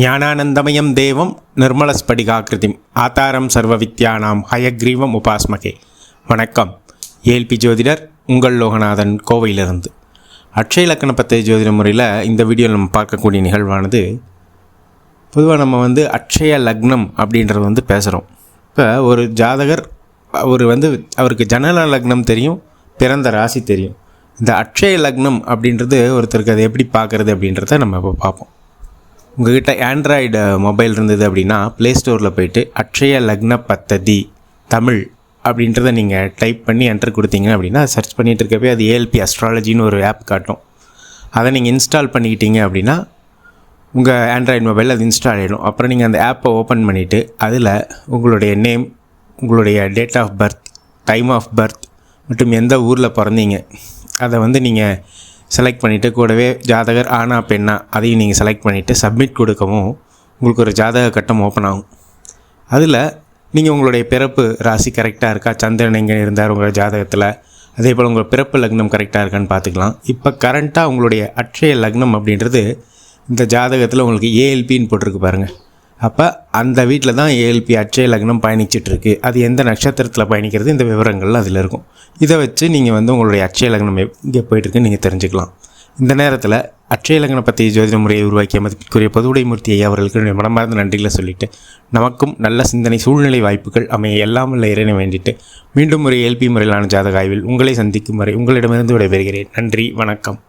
ஞானானந்தமயம் தேவம் நிர்மலஸ்படிகாக்கிருதிம் ஆதாரம் சர்வ வித்யானாம் ஹயக்ரீவம் உபாஸ்மகே. வணக்கம். ஏஎல்பி ஜோதிடர் உங்கள் லோகநாதன், கோவையிலிருந்து. அட்சய லக்ன பத்ததி ஜோதிட முறையில் இந்த வீடியோவில் நம்ம பார்க்கக்கூடிய நிகழ்வானது, பொதுவாக நம்ம அட்சய லக்னம் அப்படின்றது பேசுகிறோம். இப்போ ஒரு ஜாதகர் அவருக்கு ஜனன லக்னம் தெரியும், பிறந்த ராசி தெரியும். இந்த அட்சய லக்னம் அப்படின்றது ஒருத்தருக்கு அதை எப்படி பார்க்குறது அப்படின்றத நம்ம இப்போ பார்ப்போம். உங்கள்கிட்ட ஆண்ட்ராய்டு மொபைல் இருந்தது அப்படின்னா ப்ளே ஸ்டோரில் போய்ட்டு அட்சய லக்ன பத்ததி தமிழ் அப்படின்றத நீங்கள் டைப் பண்ணி என்டர் கொடுத்தீங்க அப்படின்னா சர்ச் பண்ணிகிட்டு இருக்கப்பே அது ஏஎல்பி அஸ்ட்ராலஜின்னு ஒரு ஆப் காட்டும். அதை நீங்கள் இன்ஸ்டால் பண்ணிக்கிட்டீங்க அப்படின்னா உங்கள் ஆண்ட்ராய்டு மொபைல் அது இன்ஸ்டால் ஆகிடும். அப்புறம் நீங்கள் அந்த ஆப்பை ஓப்பன் பண்ணிவிட்டு அதில் உங்களுடைய நேம், உங்களுடைய date of birth, time of birth மற்றும் எந்த ஊரில் பிறந்தீங்க அதை நீங்கள் செலக்ட் பண்ணிவிட்டு, கூடவே ஜாதகர் ஆனா பெண்ணா அதையும் நீங்கள் செலக்ட் பண்ணிவிட்டு சப்மிட் கொடுக்கவும் உங்களுக்கு ஒரு ஜாதக கட்டம் ஓப்பன் ஆகும். அதில் நீங்கள் உங்களுடைய பிறப்பு ராசி கரெக்டாக இருக்கா, சந்திரன் எங்கே இருந்தார் உங்கள் ஜாதகத்தில், அதே போல் உங்கள் பிறப்பு லக்னம் கரெக்டாக இருக்கான்னு பார்த்துக்கலாம். இப்போ கரண்ட்டாக உங்களுடைய அட்சய லக்னம் அப்படின்றது இந்த ஜாதகத்தில் உங்களுக்கு ஏஎல்பின்னு போட்டிருக்கு பாருங்கள். அப்போ அந்த வீட்டில் தான் ஏஎல்பி அட்சய லக்னம் பயணிச்சிட்ருக்கு. அது எந்த நட்சத்திரத்தில் பயணிக்கிறது, இந்த விவரங்கள் அதில் இருக்கும். இதை வச்சு நீங்கள் உங்களுடைய அட்சய லக்னம் இங்கே போயிட்டுருக்குன்னு நீங்கள் தெரிஞ்சுக்கலாம். இந்த நேரத்தில் அட்சய லக்னம் பற்றி ஜோதிட முறையை உருவாக்கிய மதிப்பிற்குரிய பொதுவுடைமூர்த்தி ஐயா அவர்களுக்கு என்னுடைய மனமார்ந்த நன்றிகளை சொல்லிவிட்டு, நமக்கும் நல்ல சிந்தனை சூழ்நிலை வாய்ப்புகள் அமைய எல்லாம் உள்ள இறைவனை வேண்டிட்டு மீண்டும் ஒரு ஏஎல்பி முறையிலான ஜாதக ஆய்வில் உங்களை சந்திக்கும் வரை உங்களிடமிருந்து விடைபெறுகிறேன். நன்றி, வணக்கம்.